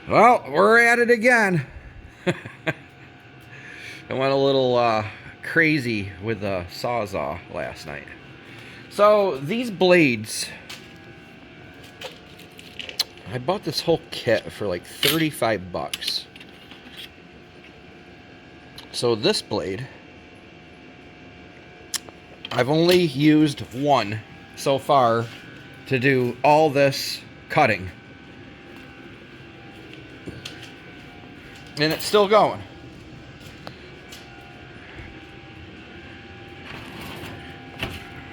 Well, we're at it again. I went a little crazy with the Sawzall last night. So these blades, I bought this whole kit for like 35 bucks. So this blade, I've only used one so far to do all this cutting. And it's still going.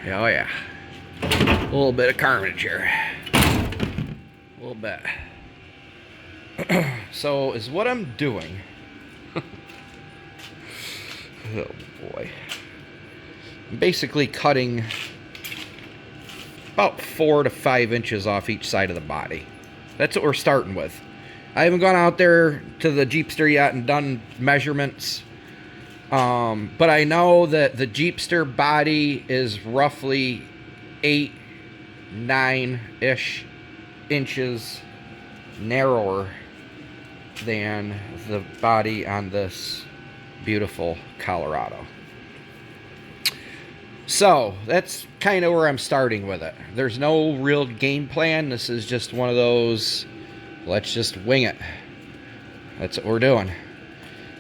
Oh yeah. A little bit of carnage here. A little bit. So is what I'm doing. Oh boy. I'm basically cutting about 4 to 5 inches off each side of the body. That's what we're starting with. I haven't gone out there to the Jeepster yet and done measurements. But I know that the Jeepster body is roughly 8, 9-ish inches narrower than the body on this beautiful Colorado. So that's kind of where I'm starting with it. There's no real game plan. This is just one of those, let's just wing it. That's what we're doing.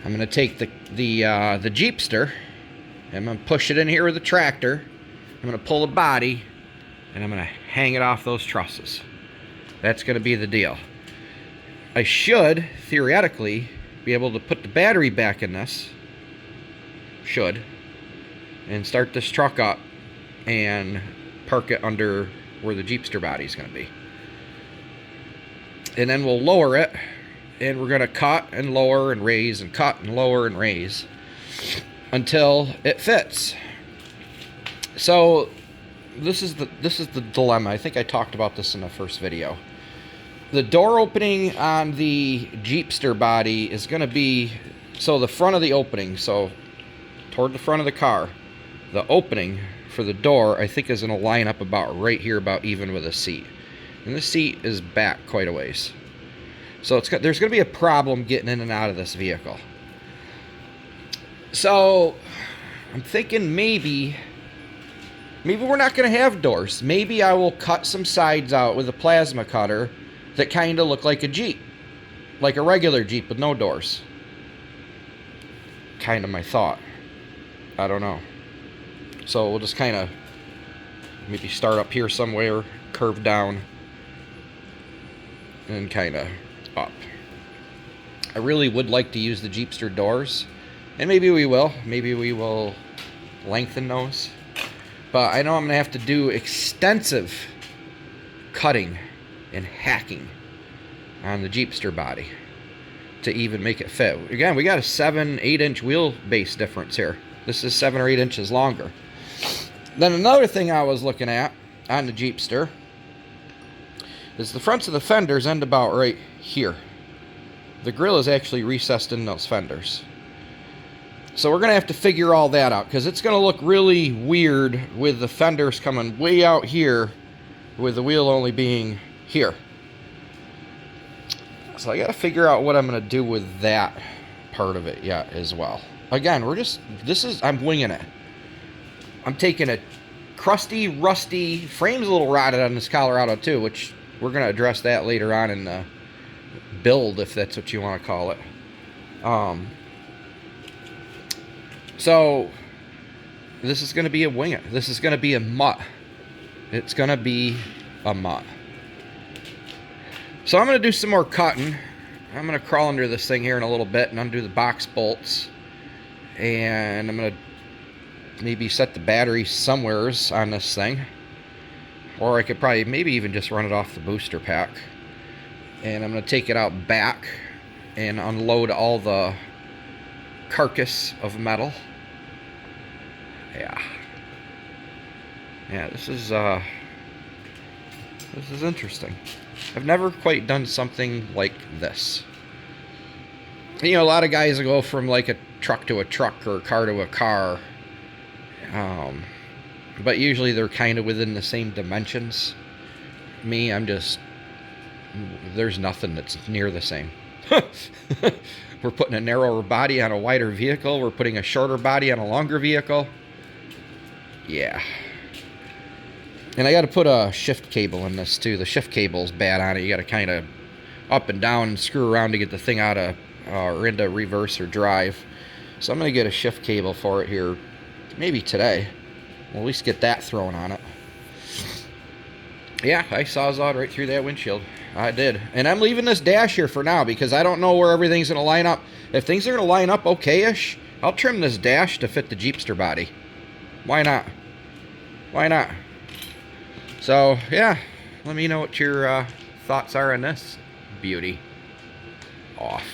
I'm going to take the Jeepster, I'm going to push it in here with the tractor, I'm going to pull the body, and I'm going to hang it off those trusses. That's going to be the deal. I should, theoretically, be able to put the battery back in this, and start this truck up and park it under where the Jeepster body is going to be. And then we'll lower it, and we're going to cut and lower and raise and cut and lower and raise until it fits. So this is the dilemma. I think I talked about this in the first video. The door opening on the Jeepster body is going to be, so the front of the opening, so toward the front of the car, the opening for the door I think is going to line up about right here, about even with the seat. And the seat is back quite a ways. So there's going to be a problem getting in and out of this vehicle. So I'm thinking maybe we're not going to have doors. Maybe I will cut some sides out with a plasma cutter that kind of look like a Jeep. Like a regular Jeep with no doors. Kind of my thought. I don't know. So we'll just kind of maybe start up here somewhere, curve down, and kind of up. I really would like to use the Jeepster doors, and maybe we will. Maybe we will lengthen those. But I know I'm going to have to do extensive cutting and hacking on the Jeepster body to even make it fit. Again, we got a 7-8 inch wheelbase difference here. This is 7 or 8 inches longer. Then another thing I was looking at on the Jeepster is the fronts of the fenders end about right here. The grill is actually recessed in those fenders. So we're going to have to figure all that out, because it's going to look really weird with the fenders coming way out here with the wheel only being here. So I got to figure out what I'm going to do with that part of it yet as well. Again, I'm winging it. I'm taking a crusty, rusty, frame's a little rotted on this Colorado too, which we're going to address that later on in the build, if that's what you want to call it. So this is going to be a wing it. This is going to be a mutt. It's going to be a mutt. So I'm going to do some more cutting. I'm going to crawl under this thing here in a little bit and undo the box bolts. And I'm going to maybe set the battery somewheres on this thing. Or I could probably maybe even just run it off the booster pack. And I'm going to take it out back and unload all the carcass of metal. Yeah. Yeah, this is interesting. I've never quite done something like this. You know, a lot of guys will go from like a truck to a truck or a car to a car. But usually they're kind of within the same dimensions. Me, I'm just there's nothing that's near the same. We're putting a narrower body on a wider vehicle. We're putting a shorter body on a longer vehicle. Yeah. And I got to put a shift cable in this too. The shift cable's bad on it. You got to kind of up and down and screw around to get the thing out of or into reverse or drive. So I'm going to get a shift cable for it here maybe today. We'll at least get that thrown on it. Yeah, I sawzawed right through that windshield. I did. And I'm leaving this dash here for now because I don't know where everything's going to line up. If things are going to line up okay-ish, I'll trim this dash to fit the Jeepster body. Why not? Why not? So, yeah, let me know what your thoughts are on this beauty. Off.